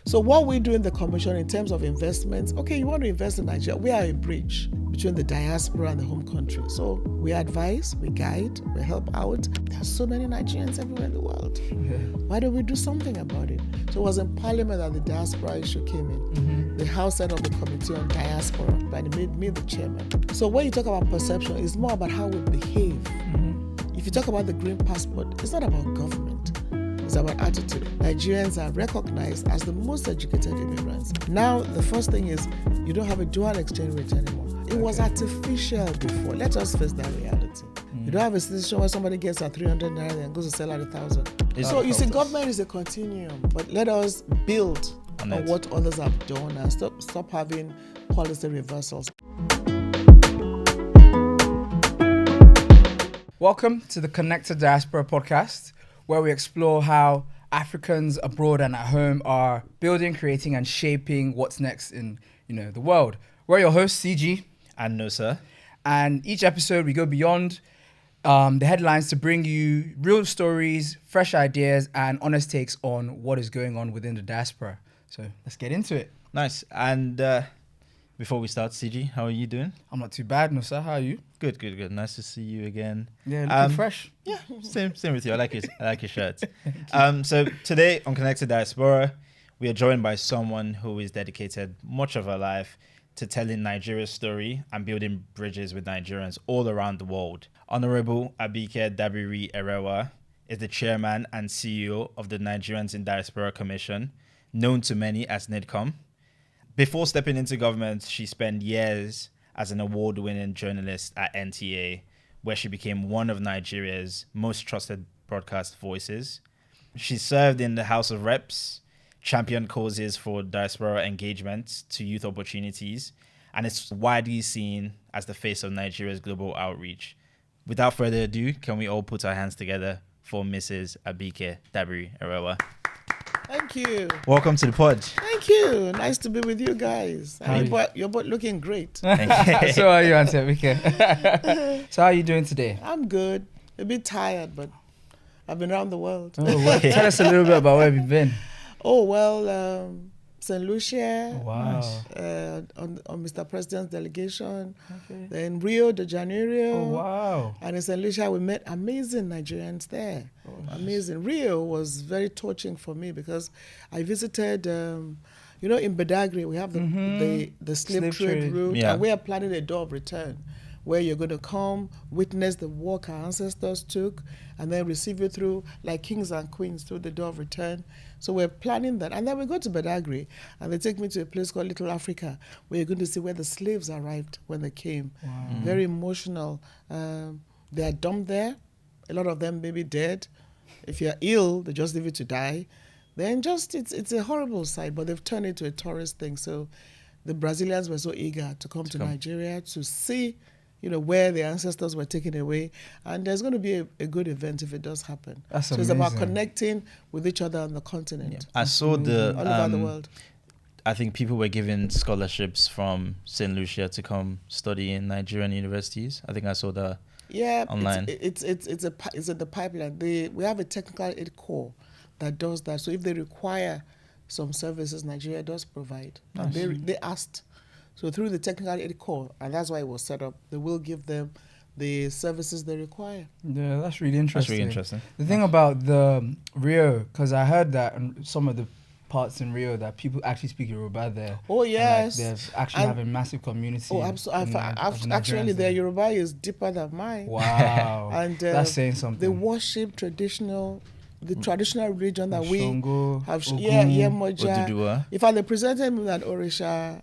So what we do in the commission in terms of investments, okay, you want to invest in Nigeria, we are a bridge between the diaspora and the home country. So we advise, we guide, we help out. There are so many Nigerians everywhere in the world. Why don't we do something about it? So it was in Parliament that the diaspora issue came in. The House set up the Committee on Diaspora, and it made me the chairman. So when you talk about perception, it's more about how we behave. If you talk about the green passport, it's not about government. It's about attitude. Nigerians are recognized as the most educated immigrants. Now, the first thing is you don't have a dual exchange rate anymore. It was artificial before. Let us face that reality. You don't have a situation where somebody gets a 300 naira and goes to sell at 1,000. So you see, government is a continuum, but let us build on what others have done and stop having policy reversals. Welcome to the Connected Diaspora podcast, where we explore how Africans abroad and at home are building, creating, and shaping what's next in the world. We're your hosts, CG and Nosa, and each episode we go beyond the headlines to bring you real stories, fresh ideas, and honest takes on what is going on within the diaspora. So let's get into it. Nice. And before we start, CG, how are you doing? I'm not too bad, Nosa. How are you? Good. Nice to see you again. Yeah, looking fresh. Yeah, same with you. I like your shirt. So today on Connected Diaspora, we are joined by someone who is dedicated much of her life to telling Nigeria's story and building bridges with Nigerians all around the world. Honorable Abike Dabiri-Erewa is the chairman and CEO of the Nigerians in Diaspora Commission, known to many as NIDCOM. Before stepping into government, she spent years as an award-winning journalist at NTA, where she became one of Nigeria's most trusted broadcast voices. She served in the House of Reps, championed causes for diaspora engagement to youth opportunities, and is widely seen as the face of Nigeria's global outreach. Without further ado, can we all put our hands together for Mrs. Abike Dabiri-Erewa? Thank you. Welcome to the pod. Thank you. Nice to be with you guys. You're both looking great. Thank you. So are you, Auntie Abike? So how are you doing today? I'm good. A bit tired, but I've been around the world. Oh, well, tell us a little bit about where you've been. Oh, well, St. Lucia. Wow. On Mr. President's delegation. Okay. Then Rio de Janeiro. Oh, wow. And in St. Lucia, we met amazing Nigerians there. Oh, amazing. Rio was very touching for me because I visited, in Badagry, we have the slave trade route. Yeah. And we are planning a door of return where you're going to come, witness the work our ancestors took, and then receive you through, like kings and queens, through the door of return. So we're planning that. And then we go to Badagry, and they take me to a place called Little Africa, where you're going to see where the slaves arrived when they came. Wow. Very emotional. They are dumped there. A lot of them may be dead. If you're ill, they just leave you to die. Then it's a horrible sight, but they've turned it into a tourist thing. So the Brazilians were so eager to come to Nigeria to see where the ancestors were taken away. And there's going to be a good event if it does happen. That's amazing. It's about connecting with each other on the continent. Yeah. I saw all over the world. I think people were given scholarships from St. Lucia to come study in Nigerian universities. I think I saw that online. It's in the pipeline. We have a technical aid corps that does that. So if they require some services, Nigeria does provide. Nice. And they asked. So through the technical aid corps, and that's why it was set up, they will give them the services they require. Yeah, that's really interesting. The thing about the Rio, because I heard that in some of the parts in Rio that people actually speak Yoruba there. Oh, yes. They're actually have a massive community. Oh, absolutely. Actually, their Yoruba is deeper than mine. Wow. And that's saying something. They worship traditional religion that we Shango, have. Oduduwa. In fact, they presented me that Orisha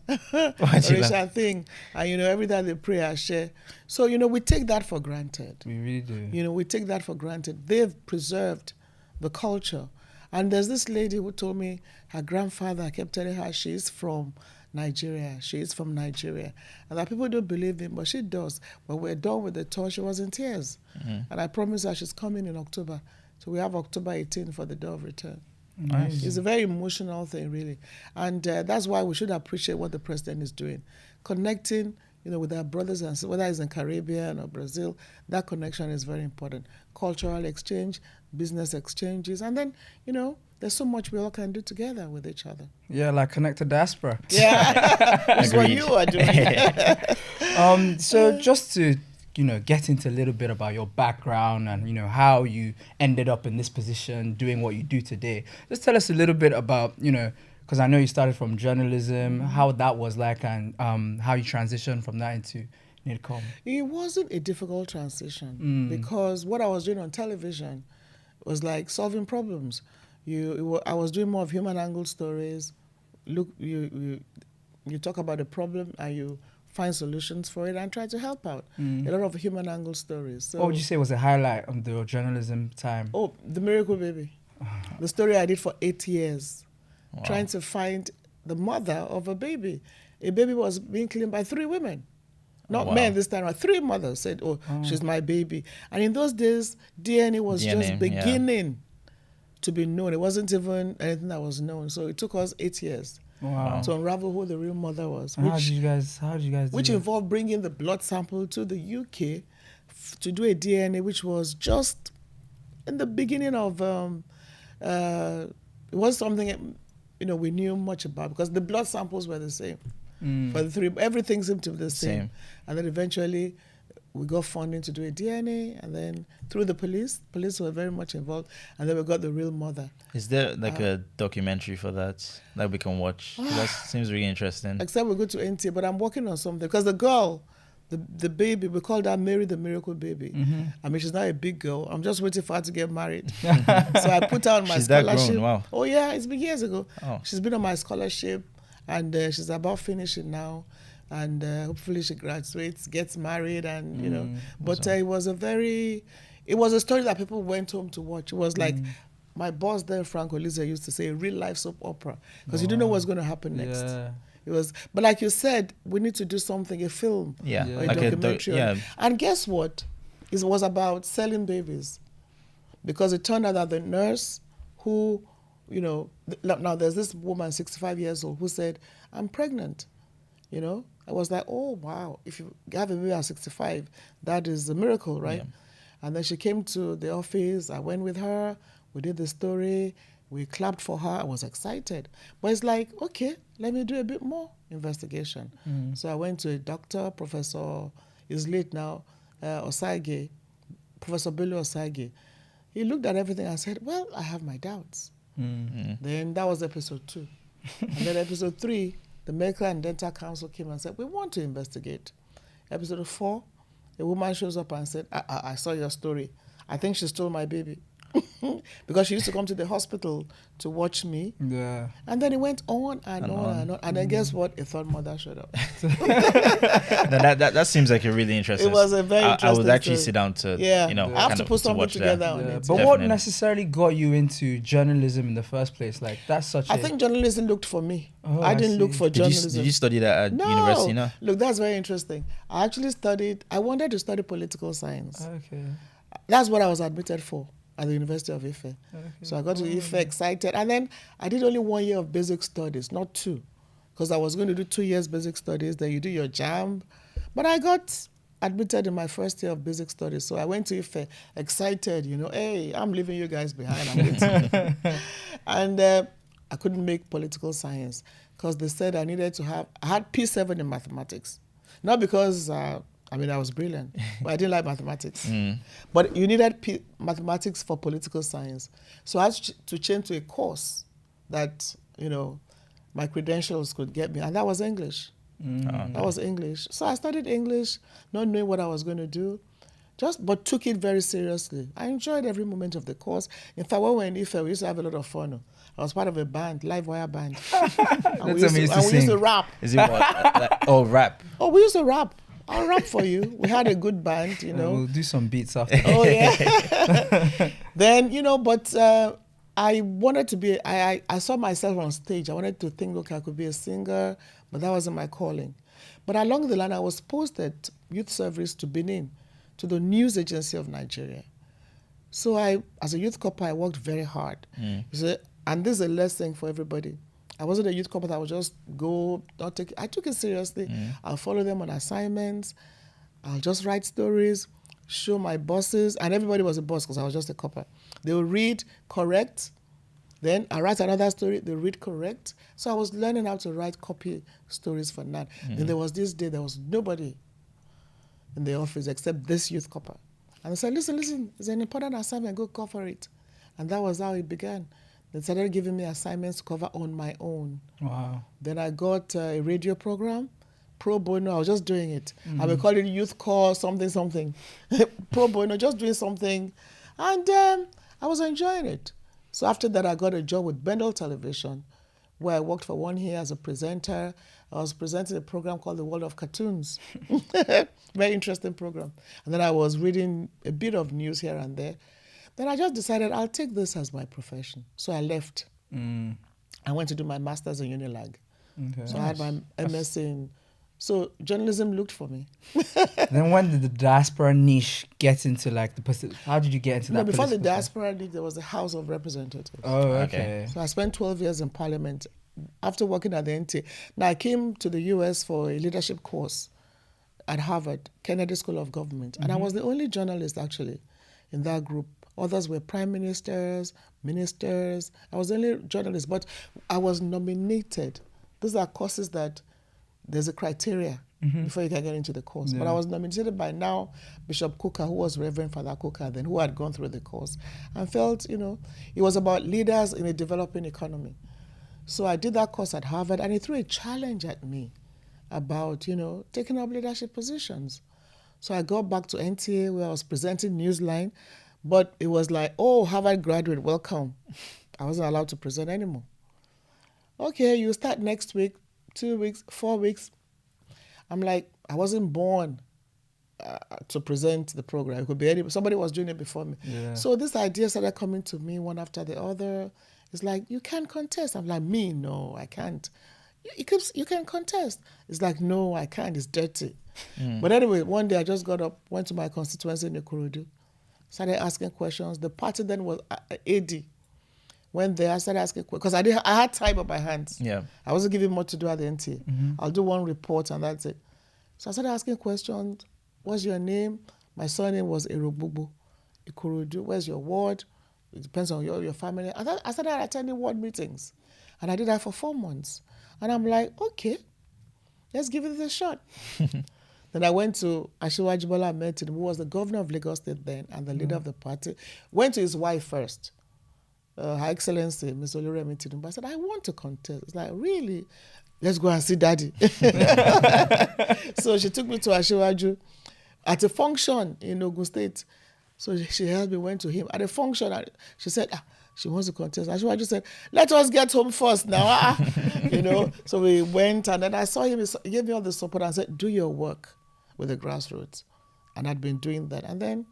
thing, and every time they pray, I share. So we take that for granted. We really do. We take that for granted. They've preserved the culture, and there's this lady who told me her grandfather kept telling her she's from Nigeria. She is from Nigeria, and that people don't believe him, but she does. When we're done with the tour, she was in tears, and I promised her she's coming in October. So we have October 18 for the door of return. Nice. It's a very emotional thing, really. And that's why we should appreciate what the president is doing. Connecting, with our brothers and sisters, whether it's in Caribbean or Brazil, that connection is very important. Cultural exchange, business exchanges. And then, there's so much we all can do together with each other. Yeah, like Connected Diaspora. Yeah, that's what you are doing. So just to, get into a little bit about your background and, how you ended up in this position, doing what you do today. Just tell us a little bit about, because I know you started from journalism, how that was like, and how you transitioned from that into NIDCOM. It wasn't a difficult transition because what I was doing on television was like solving problems. I was doing more of human angle stories. Look, you talk about a problem and you find solutions for it and try to help out. A lot of human angle stories. So, what would you say was a highlight of the journalism time? Oh, The Miracle Baby. The story I did for 8 years. Wow. Trying to find the mother of a baby. A baby was being claimed by 3 women. Not men this time. 3 mothers said, she's my baby. And in those days, DNA was just beginning to be known. It wasn't even anything that was known. So it took us 8 years to unravel who the real mother was. How did you guys do which that? involved bringing the blood sample to the UK to do a DNA, which was just in the beginning of, it was something, we knew much about because the blood samples were the same. For the 3, everything seemed to be the same. And then eventually we got funding to do a DNA, and then through the police were very much involved, and then we got the real mother. Is there like a documentary for that we can watch? That seems really interesting. Except we go to NTA, but I'm working on something because the girl, the baby, we called her Mary the Miracle Baby. I mean, she's not a big girl. I'm just waiting for her to get married. So I put her on my she's scholarship. That grown, wow. Oh yeah, it's been years ago. Oh. She's been on my scholarship, and she's about finishing now. And hopefully she graduates, gets married, and But it was a story that people went home to watch. It was like my boss there, Frank Olize, used to say, a real life soap opera, because you don't know what's going to happen next. Yeah. It was, but like you said, we need to do something, a film, or a like documentary. And guess what? It was about selling babies, because it turned out that the nurse who, now there's this woman, 65 years old, who said, I'm pregnant, I was like, oh, wow, if you have a baby at 65, that is a miracle, right? Yeah. And then she came to the office. I went with her. We did the story. We clapped for her. I was excited. But it's like, okay, let me do a bit more investigation. So I went to a doctor, Professor, he's late now, Osage, Professor Bello Osage. He looked at everything and said, well, I have my doubts. Then that was episode 2. And then episode 3, the Medical and Dental Council came and said, we want to investigate. Episode 4, a woman shows up and said, I saw your story. I think she stole my baby. Because she used to come to the hospital to watch me. Yeah. And then it went on and on. And then guess what? A third mother showed up. that seems like a really interesting. It was a very interesting I would actually story. sit down to, I have to put something together on it. But Definitely. what necessarily got you into journalism in the first place? Like, that's such I think journalism looked for me. Oh, I didn't look see. for Did journalism. you study that at university? No. Look, that's very interesting. I actually I wanted to study political science. Okay. That's what I was admitted for at the University of Ife. Okay. So I got to Ife excited. And then I did only 1 year of basic studies, not 2. Because I was going to do 2 years basic studies, then you do your JAM. But I got admitted in my first year of basic studies. So I went to Ife excited, hey, I'm leaving you guys behind. I'm going to. And I couldn't make political science because they said I had P7 in mathematics. Not because, I was brilliant, but I didn't like mathematics. But you needed mathematics for political science. So I had to change to a course that, my credentials could get me. And that was English. That was English. So I studied English, not knowing what I was going to do, but took it very seriously. I enjoyed every moment of the course. In fact, when we were in Ife, we used to have a lot of fun. I was part of a band, live wire band. We used to rap. Is it what? Rap. Oh, we used to rap. I'll rap for you. We had a good band, We'll do some beats after. Oh, yeah. Then, but I wanted to be, I saw myself on stage. I wanted to think, okay, I could be a singer, but that wasn't my calling. But along the line, I was posted youth service to Benin, to the news agency of Nigeria. So as a youth corper, I worked very hard. And this is a lesson for everybody. I wasn't a youth corper that would just go, I took it seriously. I'll follow them on assignments. I'll just write stories. show my bosses, and everybody was a boss because I was just a copper. They would read, correct. Then I write another story, they read, correct. So I was learning how to write copy stories for that. Then there was this day, there was nobody in the office except this youth copper. And they said, listen, it's an important assignment, go cover it. And that was how it began. They started giving me assignments to cover on my own. Wow. Then I got a radio program, pro bono. I was just doing it. I would call it youth call, something. Pro bono, just doing something. And I was enjoying it. So after that, I got a job with Bendel Television, where I worked for 1 year as a presenter. I was presenting a program called The World of Cartoons. Very interesting program. And then I was reading a bit of news here and there. Then I just decided I'll take this as my profession. So I left. I went to do my master's in Unilag. Okay. So I had my MS in... So journalism looked for me. Then when did the diaspora niche get into like the... How did you get into that? No, before the political side? diaspora niche, there was the House of Representatives. Oh, Okay. okay. So I spent 12 years in Parliament after working at the NTA. Now I came to the US for a leadership course at Harvard, Kennedy School of Government. And I was the only journalist actually in that group. Others were prime ministers, ministers. I was the only journalist, but I was nominated. Those are courses that there's a criteria before you can get into the course. But I was nominated by now Bishop Coker, who was Reverend Father Coker then, who had gone through the course, and felt, it was about leaders in a developing economy. So I did that course at Harvard, and it threw a challenge at me about, taking up leadership positions. So I got back to NTA where I was presenting Newsline, but it was like, oh, Harvard graduate, welcome. I wasn't allowed to present anymore. Okay, you start next week, 2 weeks, 4 weeks. I'm like, I wasn't born to present the program. It could be somebody was doing it before me. Yeah. So this idea started coming to me one after the other. It's like, you can't contest. I'm like, me? No, I can't. You can contest. It's like, no, I can't. It's dirty. But anyway, one day I just got up, went to my constituency in Ikorodu, started asking questions. The party then was AD. Went there, I started asking questions. Because I had time on my hands. Yeah. I wasn't giving much to do at the NTA. I'll do one report and that's it. So I started asking questions. What's your name? My surname was Erogbubu Ikorodu. Where's your ward? It depends on your family. I started attending ward meetings. And I did that for 4 months. And I'm like, okay, let's give it a shot. Then I went to Asiwaju Bola Ahmed Tinubu, who was the governor of Lagos State then and the leader of the party. Went to his wife first. Her Excellency, Ms. Remittances. I said, I want to contest. It's like, really? Let's go and see Daddy. So she took me to Asiwaju at a function in Ogun State. So she helped me, went to him. At a function, she said, she wants to contest. Asiwaju said, let us get home first now. So we went, and then I saw him. He gave me all the support and said, do your work with the grassroots. And I'd been doing that. And then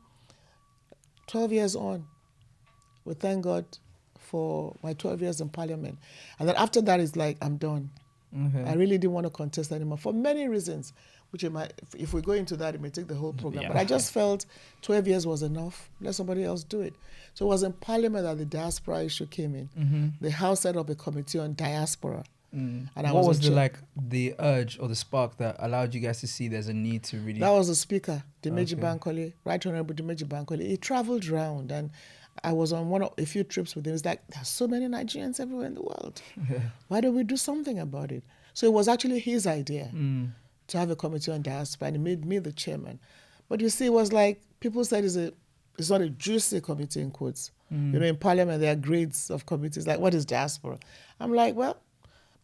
12 years on, we thank God for my 12 years in Parliament. And then after that, it's like, I'm done. Okay. I really didn't want to contest anymore for many reasons, which if we go into that, it may take the whole program. Yeah. But I just felt 12 years was enough. Let somebody else do it. So it was in Parliament that the diaspora issue came in. The House set up a committee on diaspora. And What was the urge or the spark that allowed you guys to see there's a need to really... That was the speaker, Dimeji Okay. Bankole, Right Honorable Dimeji Bankole. He traveled around, and I was on a few trips with him. It's like, there's so many Nigerians everywhere in the world. Why don't we do something about it? So it was actually his idea to have a committee on diaspora, and he made me the chairman. But you see, it was like, people said it's not a juicy committee in quotes. In Parliament, there are grades of committees. Like, what is diaspora? I'm like, well,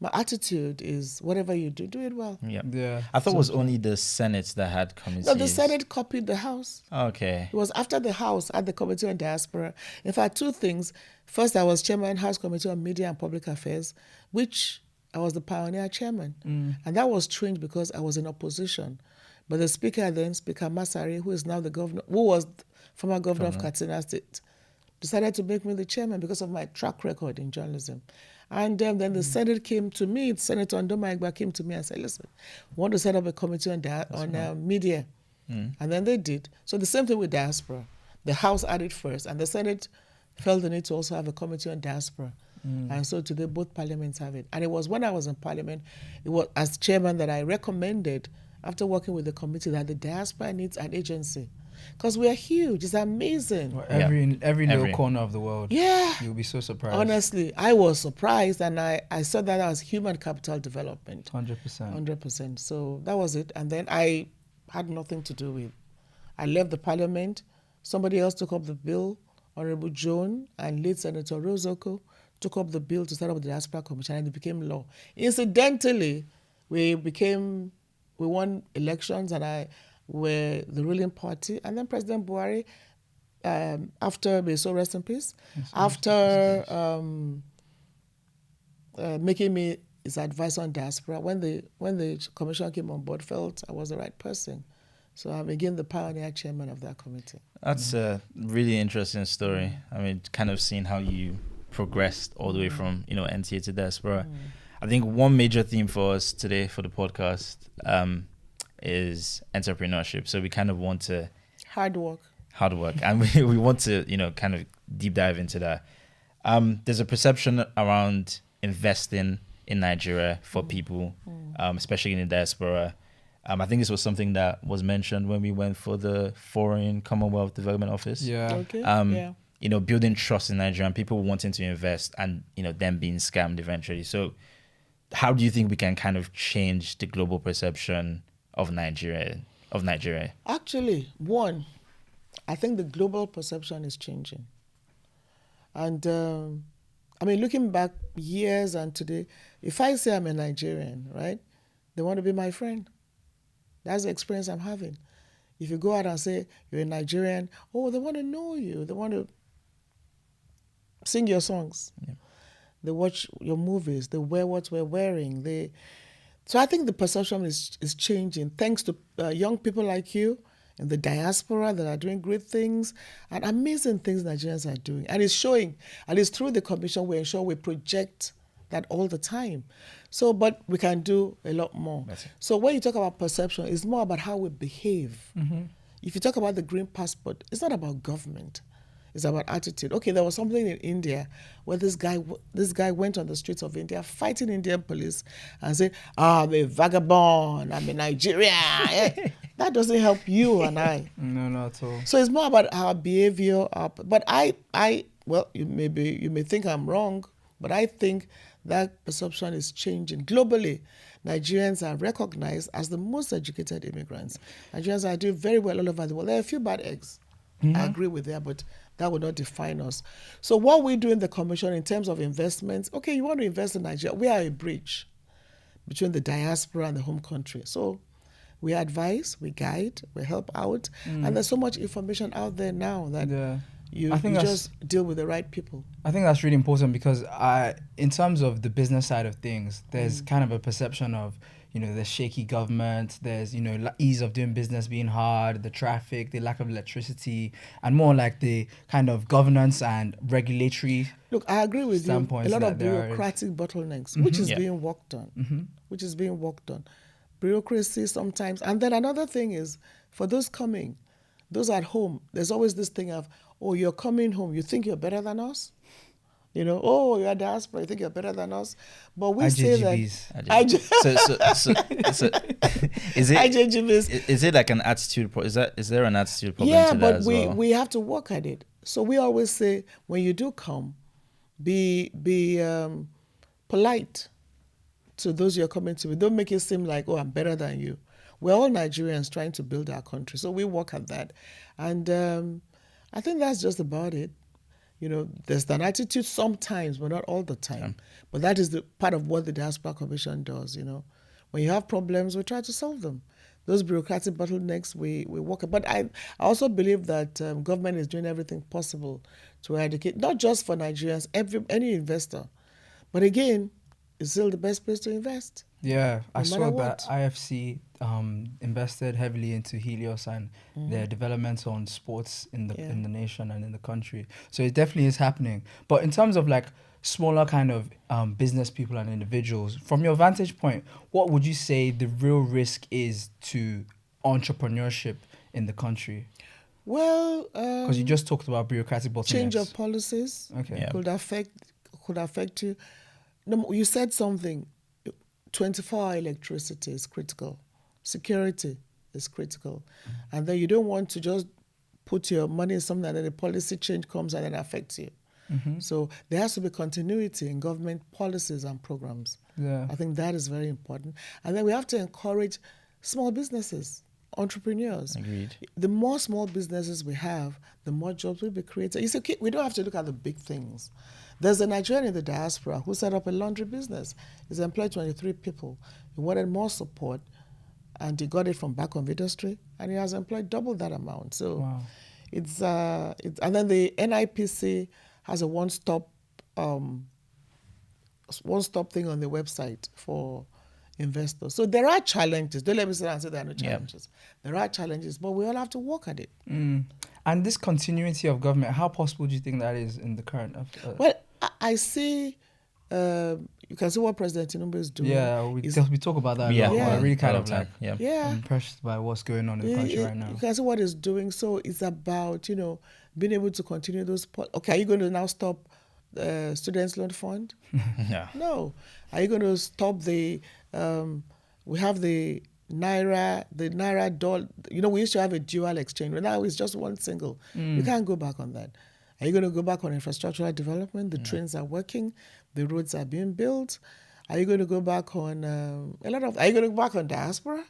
my attitude is whatever you do, do it well. Yeah. I thought it was only the Senate that had committees. No, the Senate copied the House. Okay. It was after the House had the Committee on Diaspora. In fact, 2 things. First, I was chairman House Committee on Media and Public Affairs, which I was the pioneer chairman. And that was strange because I was in opposition. But the speaker then, Speaker Masari, who is now the governor, who was former governor of Katsina State, decided to make me the chairman because of my track record in journalism. And then the Senate came to me, Senator Ndoma Egba came to me and said, listen, we want to set up a committee on media. And then they did. So the same thing with diaspora. The House added first, and the Senate felt the need to also have a committee on diaspora. And so today both parliaments have it. And it was when I was in Parliament, it was as chairman that I recommended, after working with the committee, that the diaspora needs an agency. because we are huge. It's amazing. Well, every little Every. corner of the world. Yeah. You'll be so surprised. Honestly, I was surprised, and I saw that as human capital development. 100%. 100%. So that was it. And then I had nothing to do with. I left the parliament. Somebody else took up the bill. Honorable Joan and late Senator Rozoko took up the bill to set up the Diaspora Commission, and it became law. Incidentally, we won elections, and we're the ruling party. And then President Buhari, after, may so rest in peace, after making me his advisor on diaspora, when the commission came on board, felt I was the right person. So I'm again the pioneer chairman of that committee. That's a really interesting story. I mean, kind of seeing how you progressed all the way from, NTA to diaspora. I think one major theme for us today for the podcast is entrepreneurship. So we kind of want to... Hard work. And we want to, kind of deep dive into that. There's a perception around investing in Nigeria for people, especially in the diaspora. I think this was something that was mentioned when we went for the Foreign Commonwealth Development Office. Yeah. Okay. Yeah. Building trust in Nigeria and people wanting to invest and, them being scammed eventually. So how do you think we can kind of change the global perception of Nigeria? Actually, one, I think the global perception is changing. And looking back years and today, if I say I'm a Nigerian, right, they want to be my friend. That's the experience I'm having. If you go out and say you're a Nigerian, they want to know you. They want to sing your songs. Yeah. They watch your movies. They wear what we're wearing. So I think the perception is changing thanks to young people like you in the diaspora that are doing great things and amazing things Nigerians are doing. And it's showing. And it's through the commission we ensure we project that all the time. So, but we can do a lot more. So when you talk about perception, it's more about how we behave. Mm-hmm. If you talk about the green passport, it's not about government. It's about attitude. Okay, there was something in India where this guy went on the streets of India fighting Indian police and said, I'm a vagabond, I'm a Nigerian. That doesn't help you and I. No, not at all. So it's more about our behavior. But you may think I'm wrong, but I think that perception is changing. Globally, Nigerians are recognized as the most educated immigrants. Nigerians are doing very well all over the world. There are a few bad eggs. Mm-hmm. I agree with that, but that will not define us. So what we do in the commission in terms of investments, okay, you want to invest in Nigeria. We are a bridge between the diaspora and the home country. So we advise, we guide, we help out. And there's so much information out there now that you just deal with the right people. I think that's really important because in terms of the business side of things, there's kind of a perception of, there's shaky government, there's, ease of doing business being hard, the traffic, the lack of electricity, and more like the kind of governance and regulatory. Look, I agree with you. A lot of bureaucratic bottlenecks, which is being worked on. Bureaucracy sometimes. And then another thing is, for those at home, there's always this thing of, you're coming home, you think you're better than us? You're a diaspora, you think you're better than us? But we say that... So is it like an attitude problem? Is there an attitude problem to that as well? Yeah, but we have to work at it. So we always say, when you do come, be polite to those you're coming to. Don't make it seem like, I'm better than you. We're all Nigerians trying to build our country. So we work at that. And I think that's just about it. There's an attitude sometimes, but not all the time. Yeah. But that is the part of what the Diaspora Commission does, When you have problems, we try to solve them. Those bureaucratic bottlenecks, we work. But I also believe that government is doing everything possible to eradicate, not just for Nigerians, any investor. But again, it's still the best place to invest. Yeah, I saw that IFC invested heavily into Helios and their developments on sports in the nation and in the country. So it definitely is happening. But in terms of like smaller kind of business people and individuals, from your vantage point, what would you say the real risk is to entrepreneurship in the country? Well, because you just talked about bureaucratic bottlenecks. Change of policies could affect you. No, you said something. 24-hour electricity is critical. Security is critical. And then you don't want to just put your money in something and then a policy change comes and then affects you. So there has to be continuity in government policies and programs. Yeah. I think that is very important. And then we have to encourage small businesses, entrepreneurs. Agreed. The more small businesses we have, the more jobs will be created. You see, we don't have to look at the big things. There's a Nigerian in the diaspora who set up a laundry business. He's employed 23 people. He wanted more support, and he got it from back home industry, and he has employed double that amount. So Wow. it's and then the NIPC has a one-stop thing on the website for investors. So there are challenges. Don't let me sit down and say there are no challenges. There are challenges, but we all have to work at it. And this continuity of government, how possible do you think that is in the current? Well, I see. You can see what President Tinubu is doing. Yeah, we talk about that. Yeah, a lot. I really kind of like yeah. impressed by what's going on in the country right now. You can see what he's doing. So it's about being able to continue those. Okay, are you going to now stop students' loan fund? No. Are you going to stop the? We have the naira dollar. We used to have a dual exchange, but now it's just one single. You can't go back on that. Are you going to go back on infrastructural development? The trains are working, the roads are being built. Are you going to go back on are you going to go back on diaspora?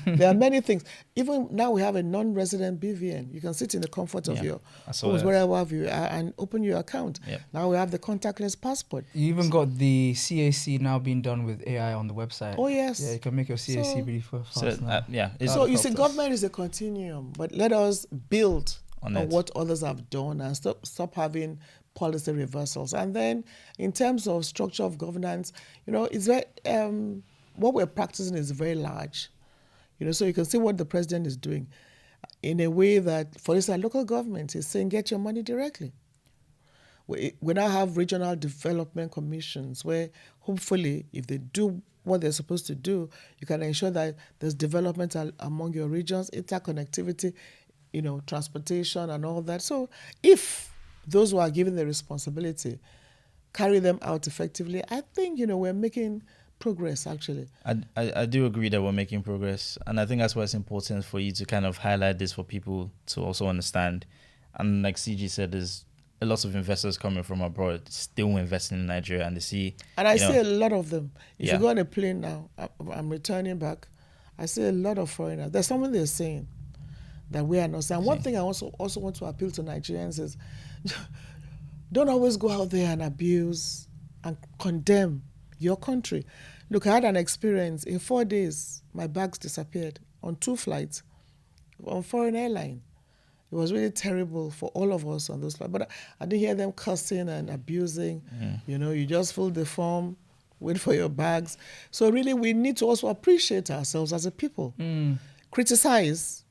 There are many things. Even now we have a non-resident BVN. You can sit in the comfort of your homes, wherever you are, and open your account. Now we have the contactless passport. You even got the CAC now being done with AI on the website. Oh, yes. Yeah, you can make your CAC really fast now. So you see, government is a continuum, but let us build on what others have done and stop having policy reversals. And then in terms of structure of governance, it's very, what we're practicing is very large. So you can see what the president is doing in a way that, for instance, local government is saying, get your money directly. We now have regional development commissions where hopefully if they do what they're supposed to do, you can ensure that there's development among your regions, interconnectivity, transportation and all that. So if those who are given the responsibility carry them out effectively, I think, we're making progress, actually. I do agree that we're making progress, and I think that's why it's important for you to kind of highlight this for people to also understand. And like CG said, there's a lot of investors coming from abroad still investing in Nigeria, and they see... And I see a lot of them. If you go on a plane now, I'm returning back, I see a lot of foreigners. There's something they're saying that we are not saying. One thing I also want to appeal to Nigerians is don't always go out there and abuse and condemn your country. Look, I had an experience. In 4 days, my bags disappeared on 2 flights on foreign airline. It was really terrible for all of us on those flights. But I didn't hear them cussing and abusing. You just fill the form, wait for your bags. So really, we need to also appreciate ourselves as a people. Criticize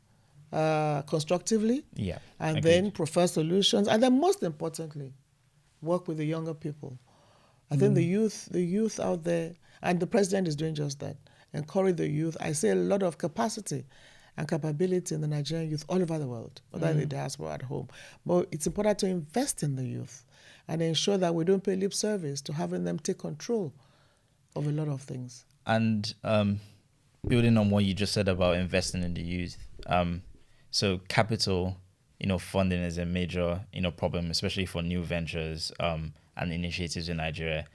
constructively. And then prefer solutions. And then most importantly, work with the younger people. I think the youth out there, and the president is doing just that, encourage the youth. I see a lot of capacity and capability in the Nigerian youth all over the world, whether in the diaspora at home. But it's important to invest in the youth and ensure that we don't pay lip service to having them take control of a lot of things. And building on what you just said about investing in the youth, so capital, funding is a major, problem, especially for new ventures and initiatives in Nigeria.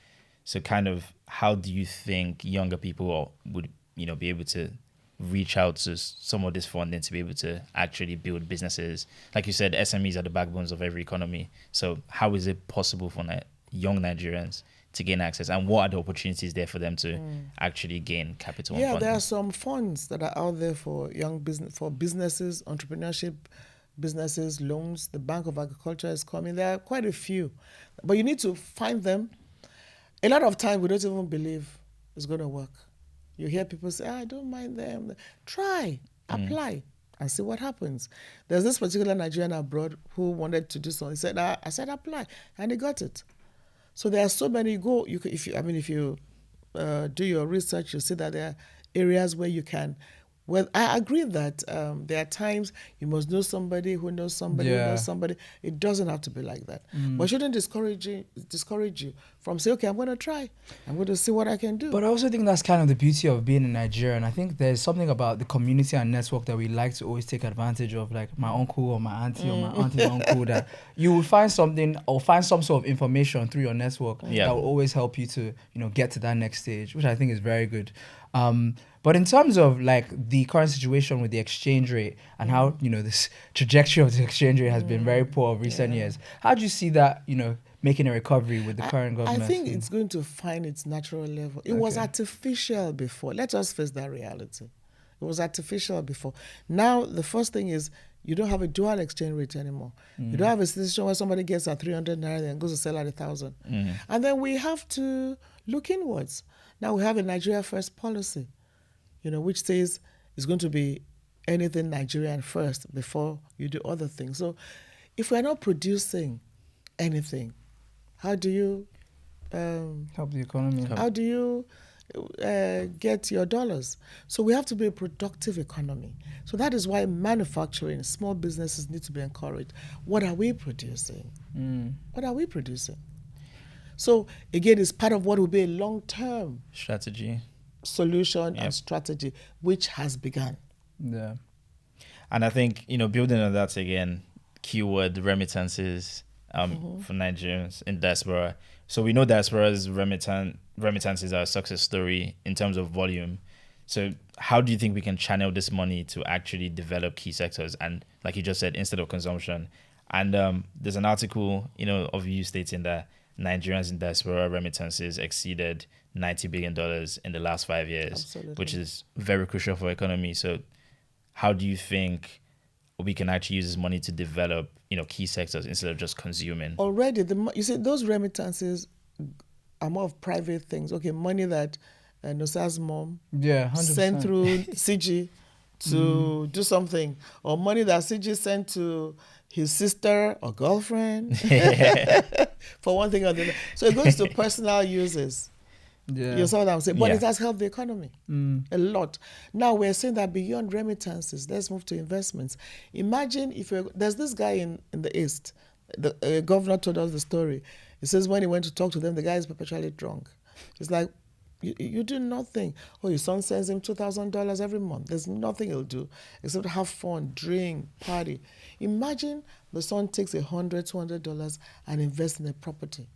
So kind of how do you think younger people would, be able to reach out to some of this funding to be able to actually build businesses? Like you said, SMEs are the backbones of every economy. So how is it possible for young Nigerians to gain access, and what are the opportunities there for them to actually gain capital? Yeah, there are some funds that are out there for businesses, entrepreneurship, businesses, loans. The Bank of Agriculture is coming. There are quite a few, but you need to find them. A lot of time we don't even believe it's going to work. You hear people say, I don't mind them. Try, apply, and see what happens. There's this particular Nigerian abroad who wanted to do something. He said, I said apply, and he got it. So there are so many. If you do your research, you see that there are areas where you can. Well, I agree that there are times you must know somebody who knows somebody who knows somebody. It doesn't have to be like that. But it shouldn't discourage you from say, okay, I'm going to try. I'm going to see what I can do. But I also think that's kind of the beauty of being in Nigeria. And I think there's something about the community and network that we like to always take advantage of, like my uncle or my auntie or my auntie's uncle, that you will find something or find some sort of information through your network that will always help you to, get to that next stage, which I think is very good. But in terms of like the current situation with the exchange rate and how, this trajectory of the exchange rate has been very poor of recent years, how do you see that, making a recovery with the current government? I think it's going to find its natural level. It was artificial before. Let us face that reality. It was artificial before. Now, the first thing is you don't have a dual exchange rate anymore. You don't have a situation where somebody gets at 300 naira and goes to sell at 1,000. And then we have to look inwards. Now we have a Nigeria First policy, which says it's going to be anything Nigerian first before you do other things. So if we're not producing anything, how do you help the economy? How do you get your dollars? So we have to be a productive economy. So that is why manufacturing, small businesses need to be encouraged. What are we producing? What are we producing? So again, it's part of what will be a long-term strategy, solution and strategy, which has begun. Yeah. And I think, building on that again, keyword remittances for Nigerians in diaspora. So we know diaspora's remittances are a success story in terms of volume. So how do you think we can channel this money to actually develop key sectors? And like you just said, instead of consumption. And there's an article, of you stating that Nigerians in diaspora remittances exceeded $90 billion in the last 5 years, Absolutely. Which is very crucial for economy. So how do you think we can actually use this money to develop, key sectors instead of just consuming? Already, you see, those remittances are more of private things. Okay, money that Nosa's mom 100%. sent through CG to do something, or money that CG sent to his sister or girlfriend for one thing or the other. So it goes to personal uses. Yeah. You saw what I'm saying? But it has helped the economy a lot. Now we're saying that beyond remittances, let's move to investments. Imagine if there's this guy in the East, the governor told us the story. He says when he went to talk to them, the guy is perpetually drunk. It's like, you do nothing. Oh, your son sends him $2,000 every month. There's nothing he'll do except have fun, drink, party. Imagine the son takes $100, $200 and invests in a property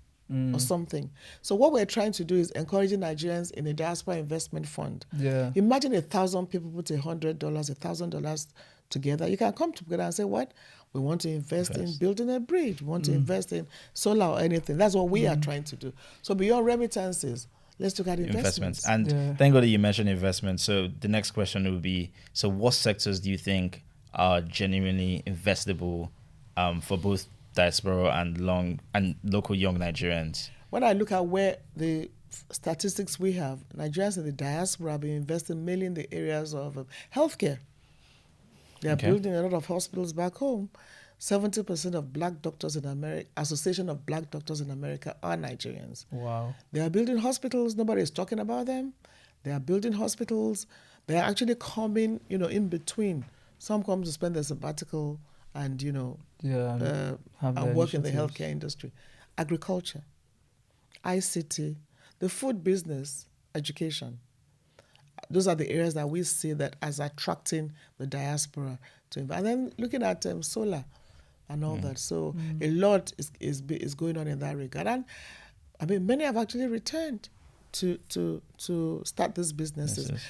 or something. So what we're trying to do is encouraging Nigerians in a diaspora investment fund. Yeah. Imagine 1,000 people put $100, $1,000 together. You can come together and say, what? We want to invest in building a bridge. We want to invest in solar or anything. That's what we are trying to do. So beyond remittances, let's look at investments. And thank God that you mentioned investments. So the next question would be, so what sectors do you think are genuinely investable for both diaspora and local young Nigerians? When I look at where the statistics we have, Nigerians in the diaspora have been investing mainly in the areas of healthcare. They are building a lot of hospitals back home. 70% of black doctors in America, Association of Black Doctors in America, are Nigerians. Wow. They are building hospitals. Nobody is talking about them. They are building hospitals. They are actually coming, in between. Some come to spend their sabbatical and, and work in the healthcare industry. Agriculture, ICT, the food business, education. Those are the areas that we see that as attracting the diaspora to invest. And then looking at solar and all that. So a lot is going on in that regard. And I mean, many have actually returned to start these businesses. Yes.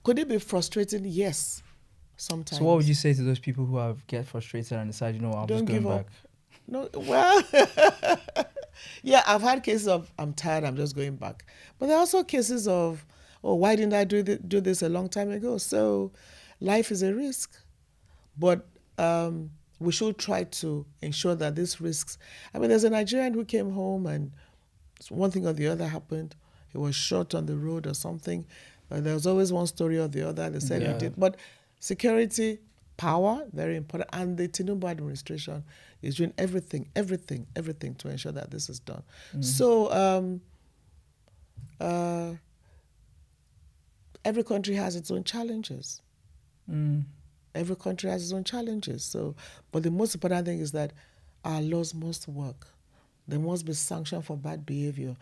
Could it be frustrating? Yes, sometimes. So what would you say to those people who get frustrated and decide, I'm Don't just going give back? up. No, well, yeah, I've had cases of I'm tired, I'm just going back. But there are also cases of, why didn't I do this a long time ago? So life is a risk. But we should try to ensure that these risks... I mean, there's a Nigerian who came home and one thing or the other happened. He was shot on the road or something. There was always one story or the other. They said he did. But security, power, very important. And the Tinubu administration is doing everything to ensure that this is done. So every country has its own challenges. Every country has its own challenges. So, but the most important thing is that our laws must work. there must be sanction for bad behavior.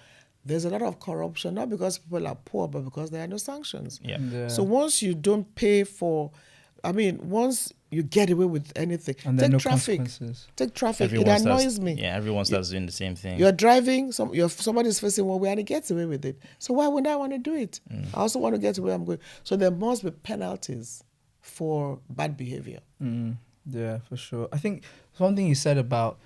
There's a lot of corruption, not because people are poor, but because there are no sanctions. Yeah. So once you don't pay for, once you get away with anything, And there are take no traffic. consequences. Take traffic. Everyone It annoys me. Yeah, everyone starts doing the same thing. You're driving, somebody's facing one way and he gets away with it. So why wouldn't I want to do it? I also want to get to where I'm going. So there must be penalties for bad behavior. Yeah, for sure. I think something you said about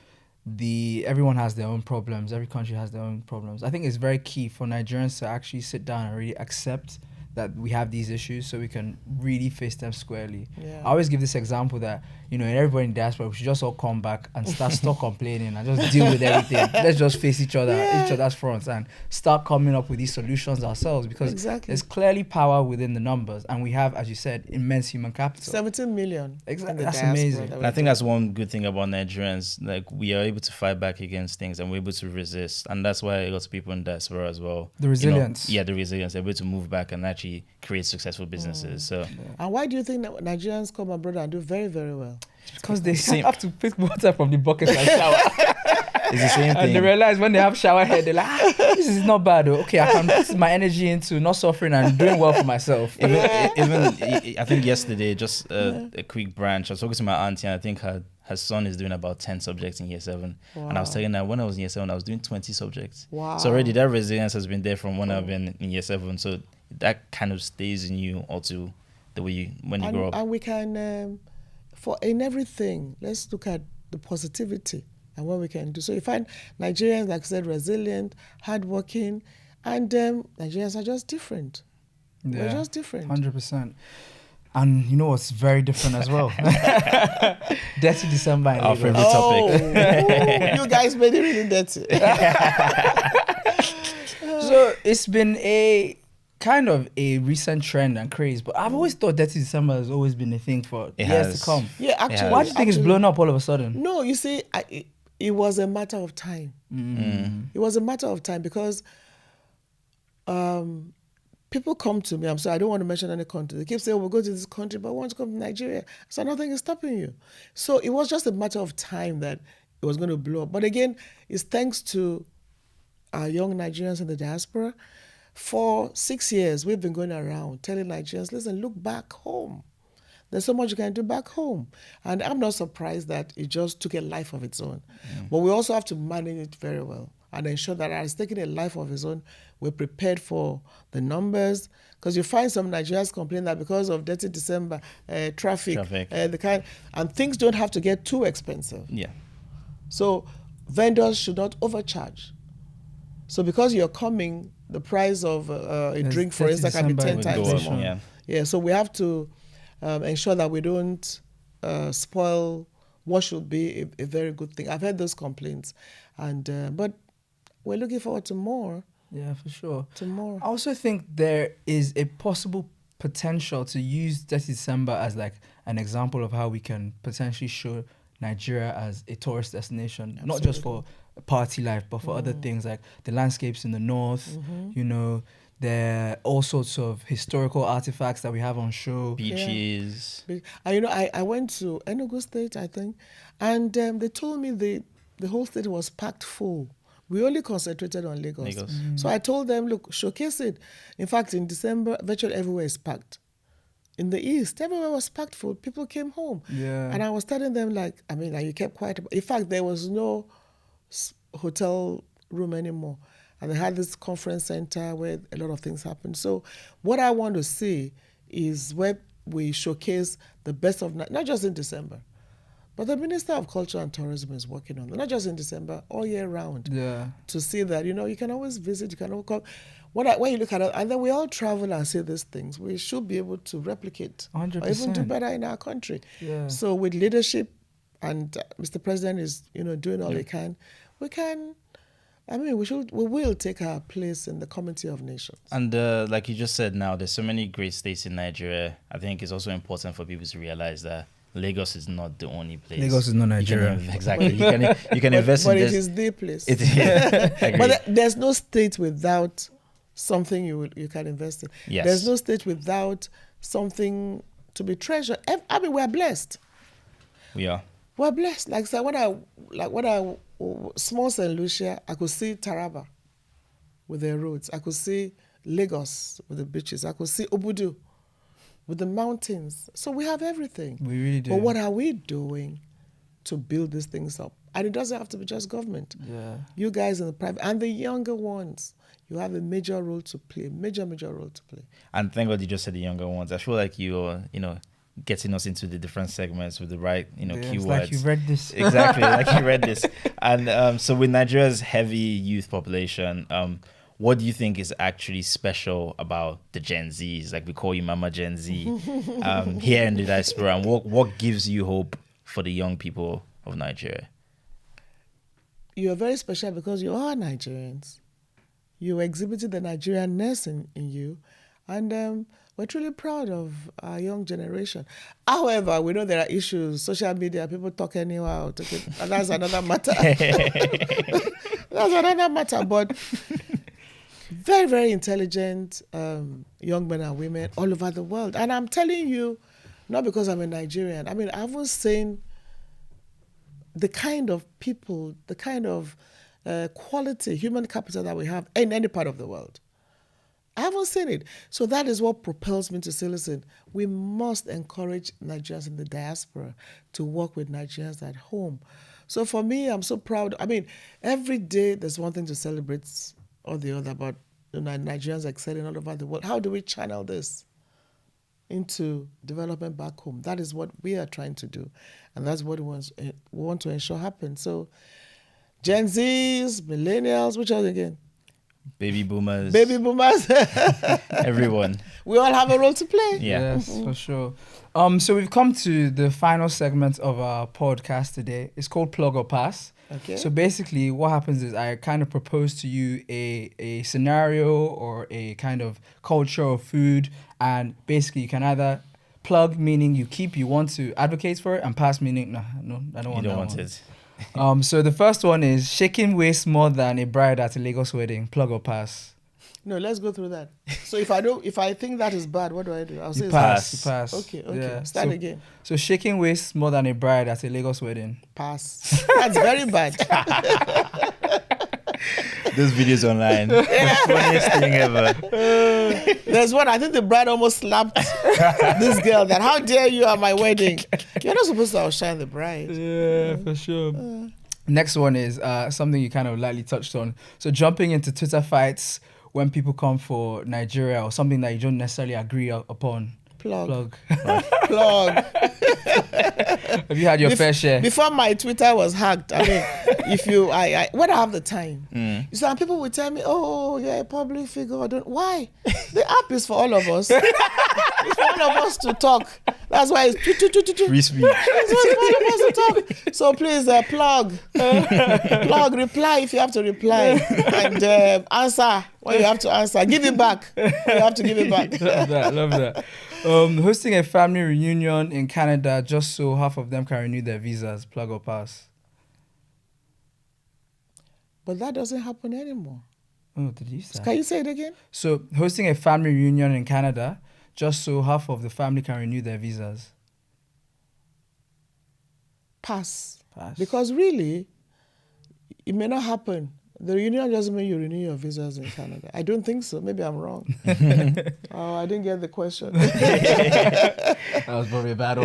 everyone has their own problems. Every country has their own problems. I think it's very key for Nigerians to actually sit down and really accept that we have these issues so we can really face them squarely. Yeah. I always give this example that, everybody in diaspora, we should just all come back and stop complaining and just deal with everything. Let's just face each other's fronts and start coming up with these solutions ourselves, because there's clearly power within the numbers, and we have, as you said, immense human capital. 17 million. Exactly. That's amazing. And I think that's one good thing about Nigerians. Like, we are able to fight back against things and we're able to resist. And that's why a lot of people in diaspora as well. The resilience. The resilience. They're able to move back and actually create successful businesses. So, and why do you think that Nigerians come abroad and do very, very well? Because they have to pick water from the bucket and shower. It's the same thing. And they realize when they have shower head, they're like, this is not bad. Okay, I can put my energy into not suffering and doing well for myself. Even I think yesterday, just a quick branch, I was talking to my auntie, and I think her son is doing about 10 subjects in year 7. Wow. And I was telling her, when I was in year 7, I was doing 20 subjects. Wow. So already that resilience has been there from when I've been in year 7. So that kind of stays in you also the way when you grow up. And we can, in everything, let's look at the positivity and what we can do. So you find Nigerians, like I said, resilient, hardworking, and Nigerians are just different. Yeah, We're just different. 100%. And you know what's very different as well? Dirty December in Our Lagos. favorite topic. You guys made it really dirty. So it's been a kind of a recent trend and craze, but I've always thought Dirty December has always been a thing for years to come. Yeah, actually. Why do you think it's blown up all of a sudden? No, you see, it was a matter of time. It was a matter of time because people come to me. I'm sorry, I don't want to mention any country. They keep saying, we'll go to this country, but I want to come to Nigeria. So nothing is stopping you. So it was just a matter of time that it was going to blow up. But again, it's thanks to our young Nigerians in the diaspora. For 6 years, we've been going around telling Nigerians, listen, look back home. There's so much you can do back home. And I'm not surprised that it just took a life of its own. But we also have to manage it very well and ensure that as it's taking a life of its own, we're prepared for the numbers. Because you find some Nigerians complain that because of Dirty December, traffic. And things don't have to get too expensive. Yeah. So vendors should not overcharge. So because you're coming, the price of a drink, for instance, can be 10 times more. Yeah, so we have to ensure that we don't spoil what should be a very good thing. I've heard those complaints, but we're looking forward to more. Yeah, for sure. To more. I also think there is a possible potential to use Dirty December as like an example of how we can potentially show Nigeria as a tourist destination, not just for party life, but for other things like the landscapes in the north, there are all sorts of historical artifacts that we have on show. Beaches. I went to Enugu State, I think, and they told me the whole state was packed full. We only concentrated on Lagos. So I told them, look, showcase it. In fact, in December, virtually everywhere is packed. In the East, everywhere was packed full. People came home. Yeah. And I was telling them, you kept quiet. In fact, there was no hotel room anymore. And they had this conference center where a lot of things happened. So what I want to see is where we showcase the best of, not just in December, but the Minister of Culture and Tourism is working on it, not just in December, all year round. Yeah. To see that, you can always visit, you can always come. When you look at it, and then we all travel and see these things, we should be able to replicate 100%. or even do better in our country. Yeah. So with leadership, and Mr. President is, doing all he can, we will take our place in the community of nations. And like you just said now, there's so many great states in Nigeria. I think it's also important for people to realize that Lagos is not the only place. Lagos is not Nigeria. Exactly. You can invest in this. But it is the place. It is. But there's no state without something you can invest in. Yes. There's no state without something to be treasured. We're blessed. We are. We're blessed. Like so when I small St. Lucia, I could see Taraba with their roads. I could see Lagos with the beaches. I could see Obudu with the mountains. So we have everything. We really do. But what are we doing to build these things up? And it doesn't have to be just government. Yeah. You guys in the private and the younger ones, you have a major role to play. Major role to play. And thank God you just said the younger ones. I feel like you're, getting us into the different segments with the right, keywords. It's like you read this. Exactly, like you read this. And so with Nigeria's heavy youth population, what do you think is actually special about the Gen Zs? Like we call you Mama Gen Z here in the diaspora. And what gives you hope for the young people of Nigeria? You are very special because you are Nigerians. You exhibited the Nigerianness in you. And we're truly proud of our young generation. However, we know there are issues, social media, people talk anyhow. And that's another matter. That's another matter. But very, very intelligent young men and women all over the world. And I'm telling you, not because I'm a Nigerian. I mean, I haven't seen the kind of people, the kind of quality, human capital that we have in any part of the world. I haven't seen it. So that is what propels me to say, listen, we must encourage Nigerians in the diaspora to work with Nigerians at home. So for me, I'm so proud. I mean, every day there's one thing to celebrate or the other, but Nigerians excelling all over the world. How do we channel this into development back home? That is what we are trying to do. And that's what we want to ensure happens. So Gen Zs, millennials, which are they again? Baby boomers. Everyone. We all have a role to play. Yeah. Yes, for sure. So we've come to the final segment of our podcast today. It's called Plug or Pass. Okay. So basically what happens is I kind of propose to you a scenario or a kind of culture or food, and basically you can either plug, meaning you want to advocate for it, and pass, meaning no, I don't want that. You don't want one. it. So the first one is shaking waist more than a bride at a Lagos wedding. Plug or pass? No, let's go through that. So if I think that is bad, what do I do? I'll say You it's pass. bad. You pass. Okay. Yeah. Start again. So shaking waist more than a bride at a Lagos wedding. Pass. That's very bad. Those videos online. The funniest thing ever. There's one, I think the bride almost slapped this girl that, how dare you at my wedding? You're not supposed to outshine the bride. Yeah, for sure. Next one is something you kind of lightly touched on. So jumping into Twitter fights when people come for Nigeria or something that you don't necessarily agree upon. Plug. Have you had your fair share? Before my Twitter was hacked, I mean, when I have the time, some people will tell me, "Oh, you're a public figure." Why? The app is for all of us. It's for all of us to talk. That's why it's Free speech. it's for all of us to talk. So please, plug, reply if you have to reply, and answer when you have to answer. Give it back. You have to give it back. Love that. Hosting a family reunion in Canada just so half of them can renew their visas. Plug or pass? But that doesn't happen anymore. Oh, did you say? Can you say it again? So hosting a family reunion in Canada just so half of the family can renew their visas. Pass. Pass. Because really, it may not happen. The reunion doesn't mean you renew your visas in Canada. I don't think so. Maybe I'm wrong. Oh, I didn't get the question. That was probably a bad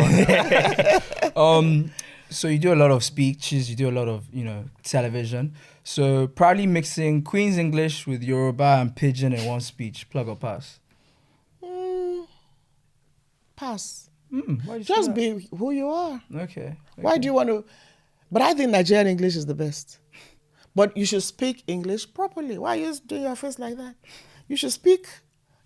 one. So you do a lot of speeches, you do a lot of, television. So proudly mixing Queen's English with Yoruba and Pidgin in one speech. Plug or pass? Pass. Why do you say Just that? be who you are. Okay. Why do you want to? But I think Nigerian English is the best. But you should speak English properly. Why are you doing your face like that? You should speak.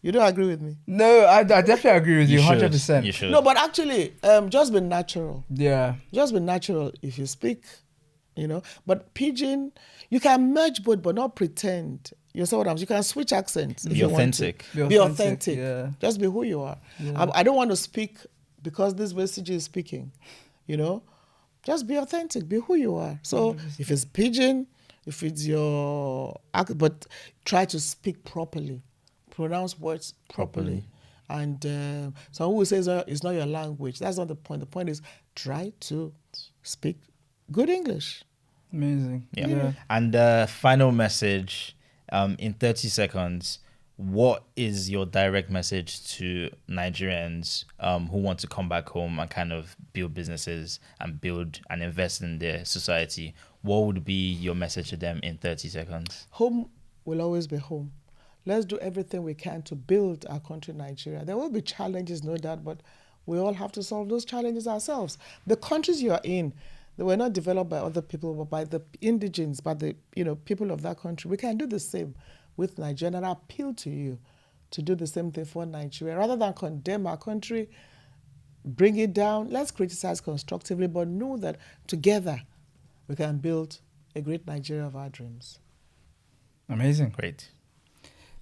You don't agree with me? No, I definitely agree with you, 100%. You should. No, but actually, just be natural. Yeah. Just be natural if you speak, But pidgin, you can merge both, but not pretend. You know what I'm saying? You can switch accents. If Be you want authentic. to. Be authentic. Yeah. Just be who you are. Yeah. I don't want to speak because this way CJ is speaking. Just be authentic. Be who you are. So if it's pidgin, if it's but try to speak properly, pronounce words properly, And someone who says it's not your language, that's not the point. The point is try to speak good English. Amazing. Yeah. And the final message, in 30 seconds, what is your direct message to Nigerians who want to come back home and kind of build businesses and build and invest in their society? What would be your message to them in 30 seconds? Home will always be home. Let's do everything we can to build our country, Nigeria. There will be challenges, no doubt, but we all have to solve those challenges ourselves. The countries you are in, they were not developed by other people, but by the indigenes, by the people of that country. We can do the same with Nigeria, and I appeal to you to do the same thing for Nigeria. Rather than condemn our country, bring it down, let's criticize constructively, but know that together we can build a great Nigeria of our dreams. Amazing. Great.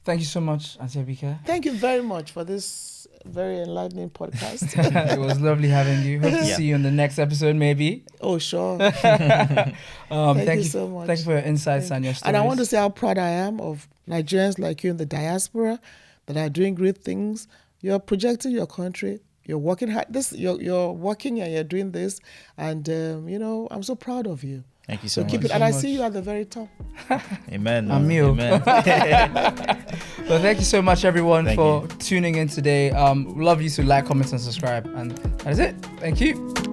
Thank you so much, Auntie Abike. Thank you very much for this very enlightening podcast. It was lovely having you. Hope to see you in the next episode, maybe. Oh, sure. Thank you so much. Thank you for your insights and your stories. And I want to say how proud I am of Nigerians like you in the diaspora that are doing great things. You're projecting your country. You're working hard. You're working and you're doing this. And, I'm so proud of you. Thank you so much. Keep it, and I see you at the very top. Amen. Amil. Amen. Well, thank you so much, everyone, for tuning in today. Love you to like, comment, and subscribe. And that is it. Thank you.